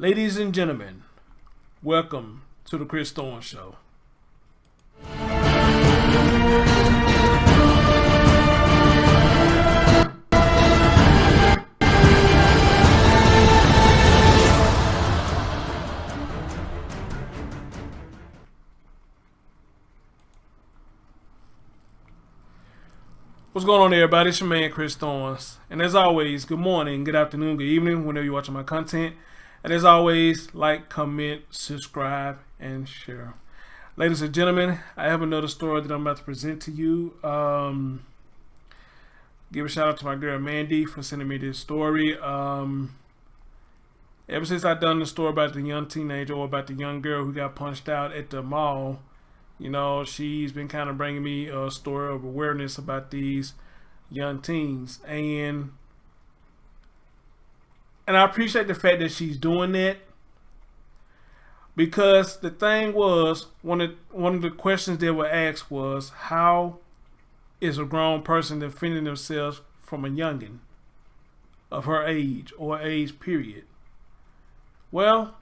Ladies and gentlemen, welcome to the Chris Thorne Show. What's going on, everybody? It's your man, Chris Thorns. And as always, good morning, good afternoon, good evening, whenever you're watching my content. And as always, like, comment, subscribe, and share. Ladies and gentlemen, I have another story that I'm about to present to you. Give a shout out to my girl Mandy for sending me this story. Ever since I done the story about the young teenager or about the young girl who got punched out at the mall, you know, she's been kind of bringing me a story of awareness about these young teens. And I appreciate the fact that she's doing that, because the thing was, one of the questions that were asked was, how is a grown person defending themselves from a youngin of her age or age period? Well,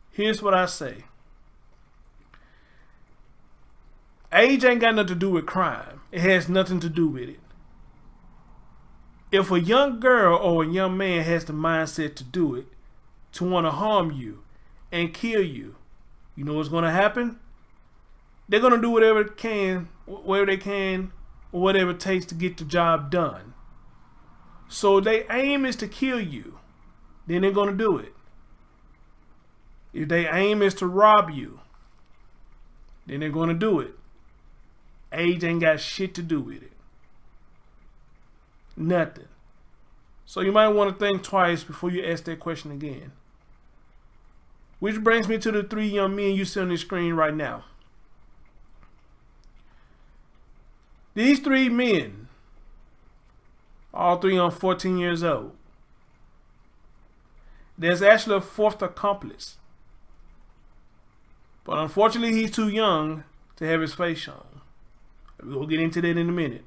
here's what I say. Age ain't got nothing to do with crime. It has nothing to do with it. If a young girl or a young man has the mindset to do it, to want to harm you and kill you, you know what's going to happen? They're going to do whatever they can, or whatever it takes to get the job done. So their aim is to kill you, then they're going to do it. If their aim is to rob you, then they're going to do it. Age ain't got shit to do with it. Nothing. So you might want to think twice before you ask that question again. Which brings me to the three young men you see on the screen right now. These three men, all three are 14 years old. There's actually a fourth accomplice, but unfortunately he's too young to have his face shown. We'll get into that in a minute.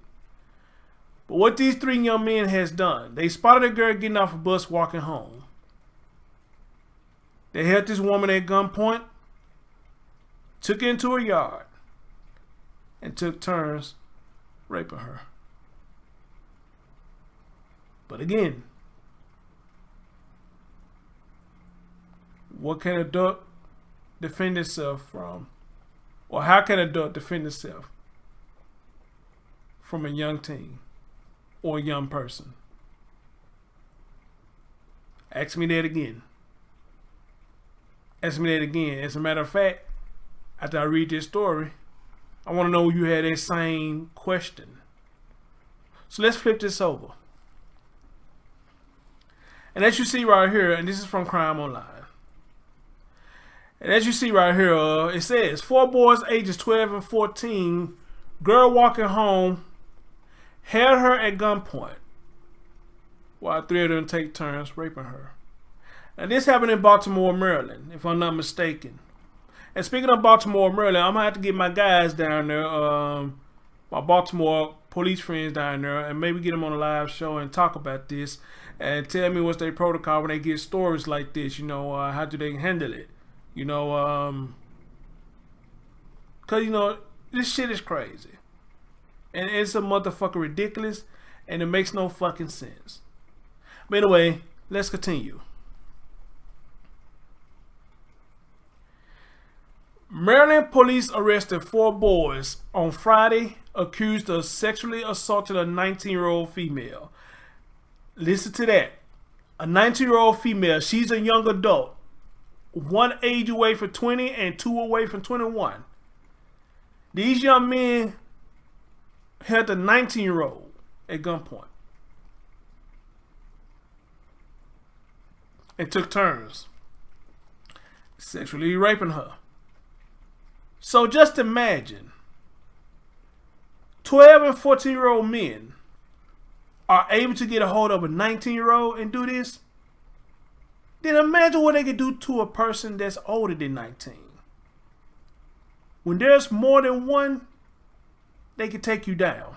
But what these three young men has done, they spotted a girl getting off a bus walking home. They held this woman at gunpoint, took her into her yard, and took turns raping her. But again, what can an adult defend itself from? Or how can an adult defend itself from a young teen or a young person? Ask me that again. Ask me that again. As a matter of fact, after I read this story, I want to know if you had that same question. So let's flip this over. And as you see right here, and this is from Crime Online. And as you see right here, it says, 4 boys ages 12 and 14, girl walking home, held her at gunpoint while 3 of them take turns raping her. Now this happened in Baltimore, Maryland, if I'm not mistaken. And speaking of Baltimore, Maryland, I'm gonna have to get my guys down there, my Baltimore police friends down there, and maybe get them on a live show and talk about this and tell me what's their protocol when they get stories like this. You know, how do they handle it? You know, cause you know this shit is crazy. And it's a motherfucker ridiculous, and it makes no fucking sense. But anyway, let's continue. Maryland police arrested 4 boys on Friday accused of sexually assaulting a 19-year-old female. Listen to that. A 19-year-old female. She's a young adult. 1 age away from 20 and 2 away from 21. These young men held a 19-year-old at gunpoint and took turns sexually raping her. So just imagine 12 and 14-year-old men are able to get a hold of a 19-year-old and do this. Then imagine what they could do to a person that's older than 19. When there's more than one, they can take you down.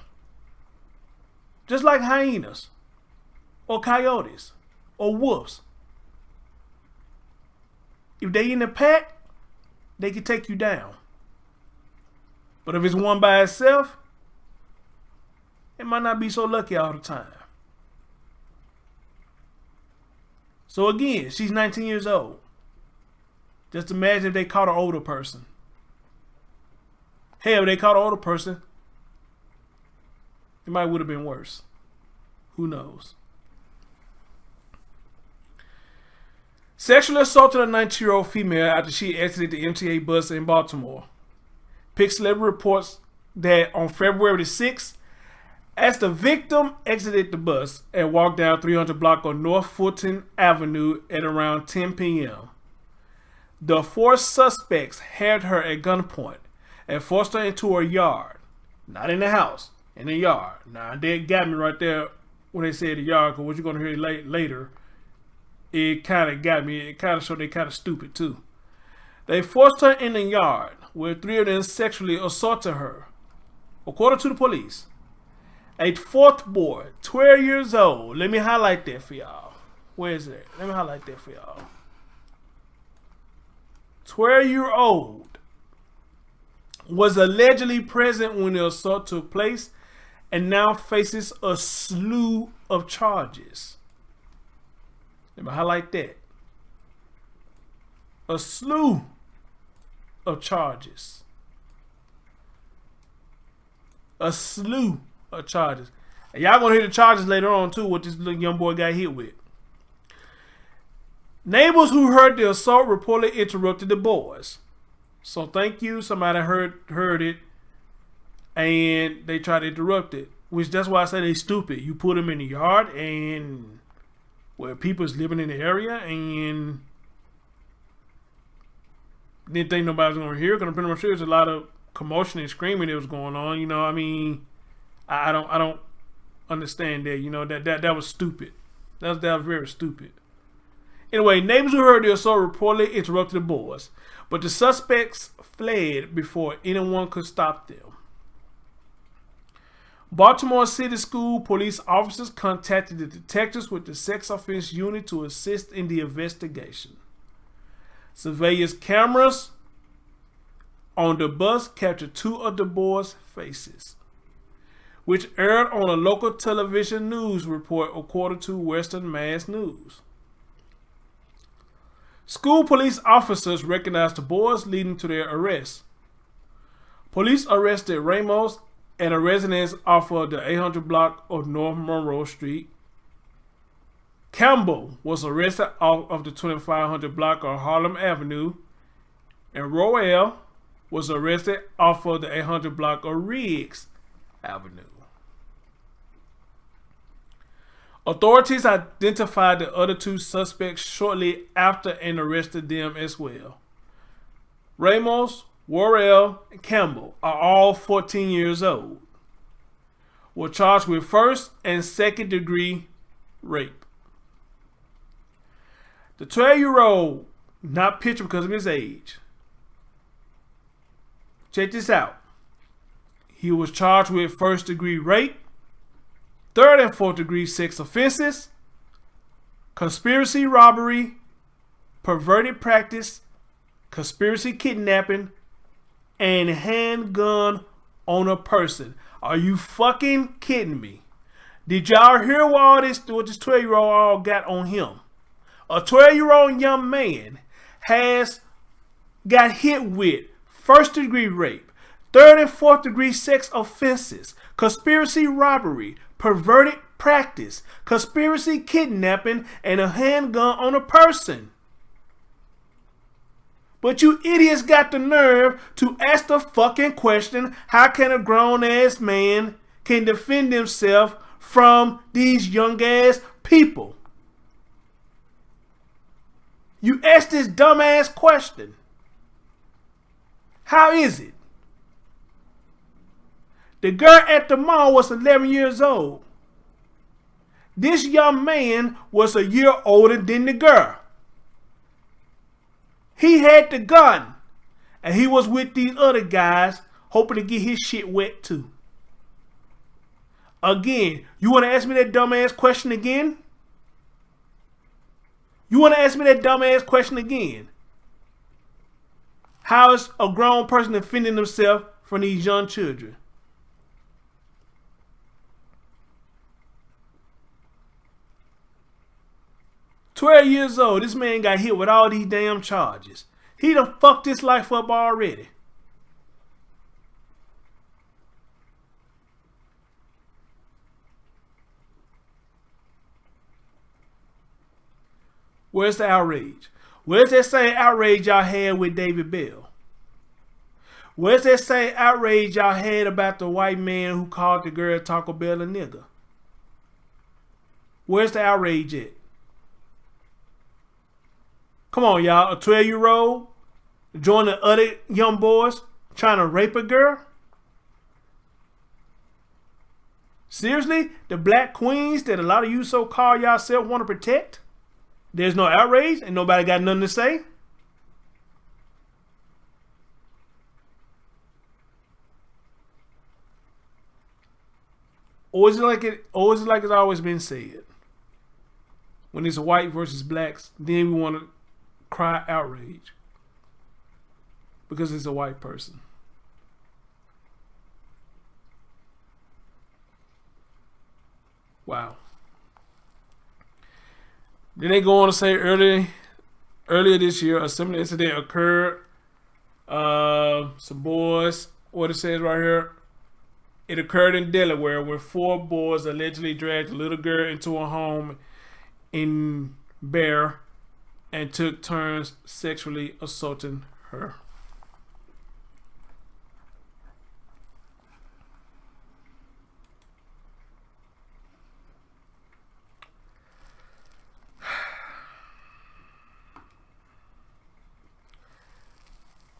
Just like hyenas or coyotes or wolves. if they in a pack, they can take you down. But if it's one by itself, it might not be so lucky all the time. So again, she's 19 years old. Just imagine if they caught an older person. Hell, if they caught an older person, it might would have been worse. Who knows? Sexually assaulted a 19-year-old female after she exited the MTA bus in Baltimore. Pick Celebrity reports that on February the 6th, as the victim exited the bus and walked down 300 block on North Fulton Avenue at around 10 p.m., the four suspects had her at gunpoint and forced her into a yard. Not in the house, in the yard. Now, they got me right there when they said the yard, because what you're going to hear later, it kind of got me. It kind of showed they kind of stupid, too. They forced her in the yard, where three of them sexually assaulted her. According to the police, a fourth boy, 12 years old. Let me highlight that for y'all. Where is it? Let me highlight that for y'all. 12-year-old was allegedly present when the assault took place and now faces a slew of charges. Let me highlight that. A slew of charges. A slew of charges. And y'all gonna hear the charges later on too, what this little young boy got hit with. Neighbors who heard the assault reportedly interrupted the boys. So thank you. Somebody heard it and they tried to interrupt it. Which that's why I say they stupid. You put them in the yard and where people's living in the area and didn't think nobody was gonna hear. Because I'm pretty much sure there's a lot of commotion and screaming that was going on. You know, I mean, I don't understand that. You know, that was stupid. That was very stupid. Anyway, neighbors who heard the assault reportedly interrupted the boys, but the suspects fled before anyone could stop them. Baltimore City School police officers contacted the detectives with the sex offense unit to assist in the investigation. Surveillance cameras on the bus captured two of the boys' faces, which aired on a local television news report according to Western Mass News. School police officers recognized the boys, leading to their arrest. Police arrested Ramos at a residence off of the 800 block of North Monroe Street. Campbell was arrested off of the 2500 block of Harlem Avenue. And Royale was arrested off of the 800 block of Riggs Avenue. Authorities identified the other two suspects shortly after and arrested them as well. Ramos, Worrell, and Campbell are all 14 years old. Were charged with first and second degree rape. The 12-year-old, not pictured because of his age. Check this out. He was charged with first degree rape, third and fourth degree sex offenses, conspiracy robbery, perverted practice, conspiracy kidnapping, and handgun on a person. Are you fucking kidding me? Did y'all hear what this 12-year-old all got on him? A 12-year-old young man has got hit with first degree rape, third and fourth degree sex offenses, conspiracy robbery, perverted practice, conspiracy kidnapping, and a handgun on a person. But you idiots got the nerve to ask the fucking question, how can a grown-ass man can defend himself from these young-ass people? You ask this dumbass question. How is it? The girl at the mall was 11 years old. This young man was a year older than the girl. He had the gun, and he was with these other guys hoping to get his shit wet too. Again, you want to ask me that dumbass question again? You want to ask me that dumbass question again? How is a grown person defending themselves from these young children? "12 years old, this man got hit with all these damn charges. He done fucked his life up already." Where's the outrage? Where's that same outrage y'all had with David Bell? Where's that same outrage y'all had about the white man who called the girl Taco Bell a nigger? Where's the outrage at? Come on, y'all. A 12-year-old joining other young boys trying to rape a girl? Seriously? The black queens that a lot of you so-called yourself want to protect? There's no outrage and nobody got nothing to say? Or is it like it's always been said? When it's white versus blacks, then we want to cry outrage because it's a white person. Wow. Then they go on to say earlier this year, a similar incident occurred. Some boys, what it says right here, it occurred in Delaware where 4 boys allegedly dragged a little girl into a home in Bear and took turns sexually assaulting her.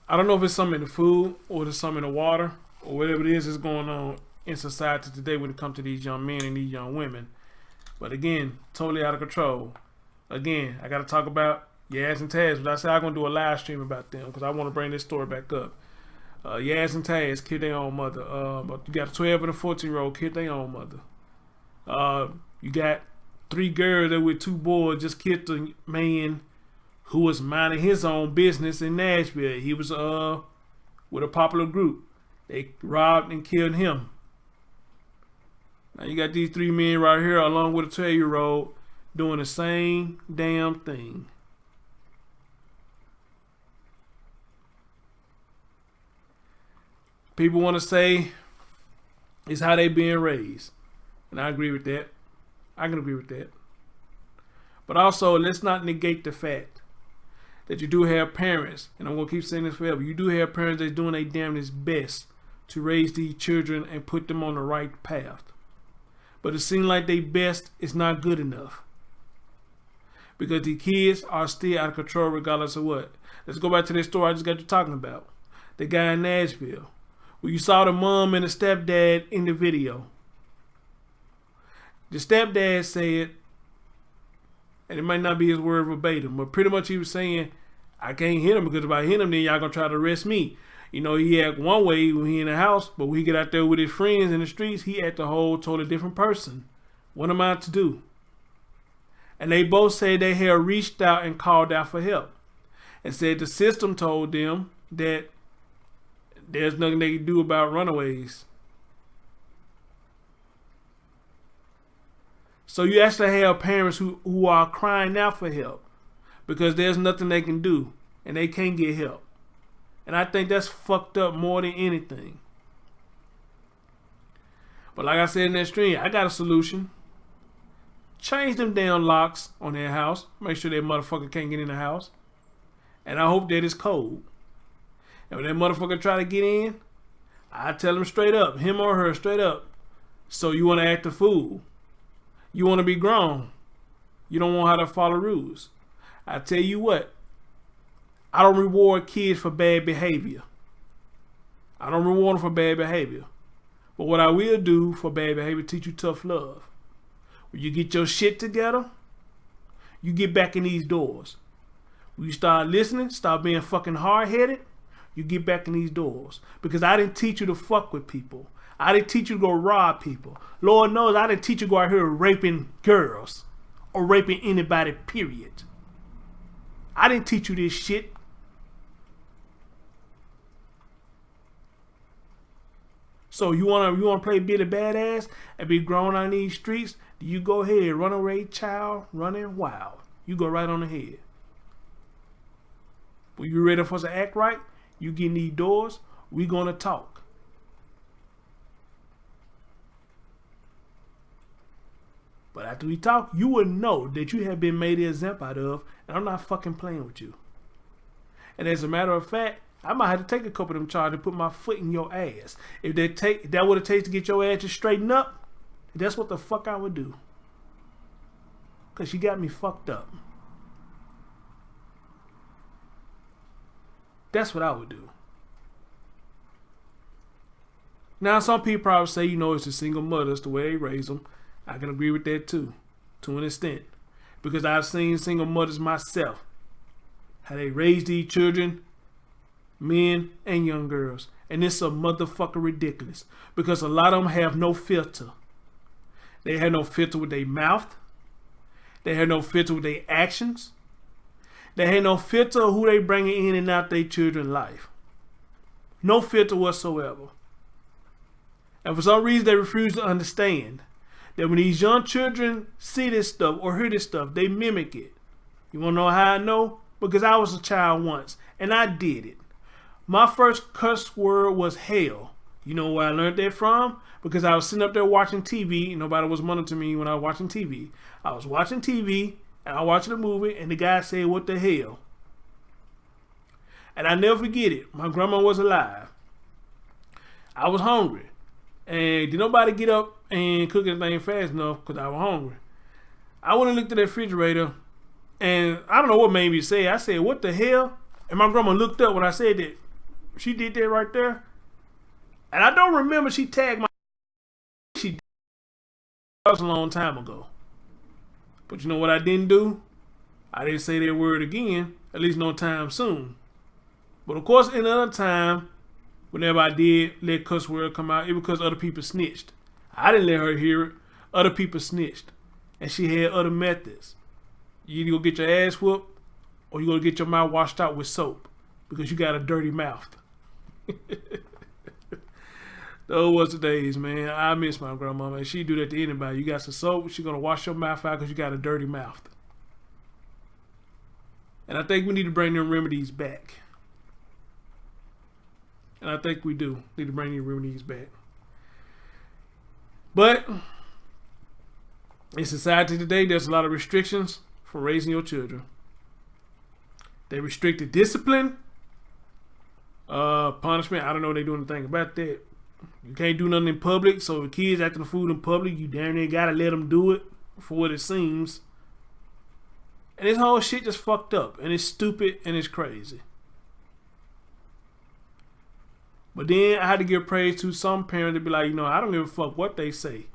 I don't know if it's something in the food or there's something in the water or whatever it is going on in society today when it comes to these young men and these young women. But again, totally out of control. Again, I got to talk about Yaz and Taz, but I said I'm going to do a live stream about them because I want to bring this story back up. Yaz and Taz killed their own mother. You got a 12 and a 14-year-old killed their own mother. You got 3 girls that with 2 boys just killed the man who was minding his own business in Nashville. He was with a popular group. They robbed and killed him. Now you got these 3 men right here along with a 12-year-old doing the same damn thing. People want to say it's how they being raised. And I agree with that. I can agree with that. But also, let's not negate the fact that you do have parents, and I'm going to keep saying this forever, you do have parents that's doing their damnedest best to raise these children and put them on the right path. But it seems like their best is not good enough. Because the kids are still out of control regardless of what. Let's go back to this story I just got you talking about. The guy in Nashville. Where you saw the mom and the stepdad in the video. The stepdad said, and it might not be his word verbatim, but pretty much he was saying, I can't hit him because if I hit him, then y'all gonna try to arrest me. You know, he act one way when he in the house, but when he get out there with his friends in the streets, he act a whole totally different person. What am I to do? And they both said they had reached out and called out for help. And said the system told them that there's nothing they can do about runaways. So you actually have parents who are crying out for help because there's nothing they can do and they can't get help. And I think that's fucked up more than anything. But like I said in that stream, I got a solution. Change them damn locks on their house. Make sure that motherfucker can't get in the house. And I hope that it's cold. And when that motherfucker try to get in, I tell him straight up, him or her straight up. So you want to act a fool. You want to be grown. You don't want how to follow rules. I tell you what, I don't reward kids for bad behavior. I don't reward them for bad behavior. But what I will do for bad behavior, teach you tough love. When you get your shit together, you get back in these doors. When you start listening, stop being fucking hard-headed, you get back in these doors. Because I didn't teach you to fuck with people. I didn't teach you to go rob people. Lord knows I didn't teach you to go out here raping girls or raping anybody, period. I didn't teach you this shit. So you wanna play Billy Badass and be grown on these streets? You go ahead, runaway child, running wild. You go right on ahead. When you ready for us to act right, you get in these doors, we gonna talk. But after we talk, you will know that you have been made an example out of, and I'm not fucking playing with you. And as a matter of fact, I might have to take a couple of them charges and put my foot in your ass. If that what it takes to get your ass to straighten up, that's what the fuck I would do. Cause you got me fucked up. That's what I would do. Now some people probably say, it's the single mothers, the way they raise them. I can agree with that too, to an extent. Because I've seen single mothers myself. How they raise these children, men and young girls. And it's a motherfucker ridiculous. Because a lot of them have no filter. They have no filter with their mouth. They have no filter with their actions. They have no filter of who they bringing in and out their children's life. No filter whatsoever. And for some reason they refuse to understand that when these young children see this stuff or hear this stuff, they mimic it. You want to know how I know? Because I was a child once and I did it. My first cuss word was hell. You know where I learned that from? Because I was sitting up there watching TV and nobody was monitoring me when I was watching TV. I was watching TV and I was watching a movie and the guy said, "What the hell?" And I never forget it. My grandma was alive. I was hungry. And did nobody get up and cook anything fast enough because I was hungry. I went and looked at the refrigerator and I don't know what made me say it. I said, "What the hell?" And my grandma looked up when I said that. She did that right there. And I don't remember she tagged my... She did. That was a long time ago. But you know what I didn't do? I didn't say that word again, at least no time soon. But of course, another time, whenever I did let cuss word come out, it was because other people snitched. I didn't let her hear it. Other people snitched. And she had other methods. You either go get your ass whooped or you go get your mouth washed out with soap because you got a dirty mouth. Those was the days, man. I miss my grandma, man. She do that to anybody. You got some soap, she gonna wash your mouth out because you got a dirty mouth. And I think we need to bring them remedies back. And I think we do need to bring these remedies back. But in society today, there's a lot of restrictions for raising your children. They restricted discipline, punishment. I don't know if they do anything about that. You can't do nothing in public, so if kids acting the fool in public, you damn near gotta let them do it for what it seems. And this whole shit just fucked up, and it's stupid, and it's crazy. But then I had to give praise to some parents to be like, I don't give a fuck what they say.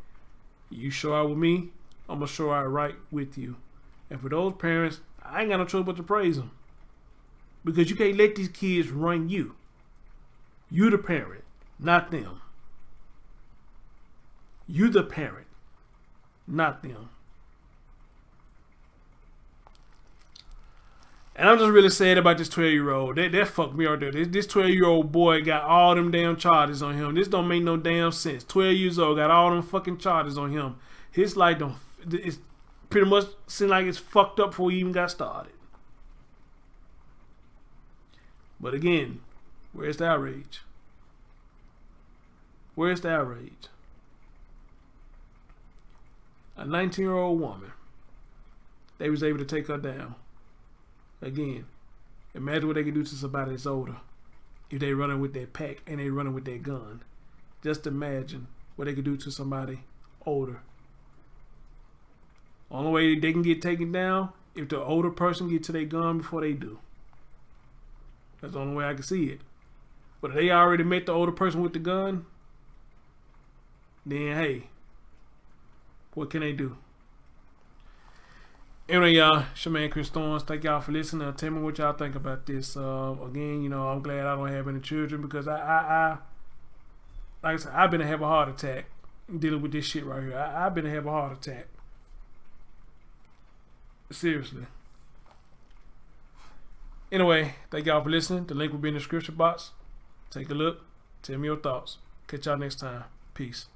You show out with me, I'm gonna show out right with you. And for those parents, I ain't got no choice but to praise them. Because you can't let these kids run you. You the parent, not them. You the parent, not them. And I'm just really sad about this 12-year-old. That fucked me out there. This 12-year-old boy got all them damn charges on him. This don't make no damn sense. 12 years old, got all them fucking charges on him. His life it's pretty much seems like it's fucked up before he even got started. But again, where's the outrage? Where's the outrage? A 19-year-old woman, they was able to take her down. Again, imagine what they can do to somebody that's older if they running with their pack and they running with their gun. Just imagine what they could do to somebody older. Only way they can get taken down if the older person get to their gun before they do. That's the only way I can see it. But if they already met the older person with the gun, then hey, what can they do? Anyway, y'all, it's your man Chris Thorns. Thank y'all for listening. Tell me what y'all think about this. Again, I'm glad I don't have any children because I like I said, I've been to have a heart attack dealing with this shit right here. I've been to have a heart attack. Seriously. Anyway, thank y'all for listening. The link will be in the description box. Take a look. Tell me your thoughts. Catch y'all next time. Peace.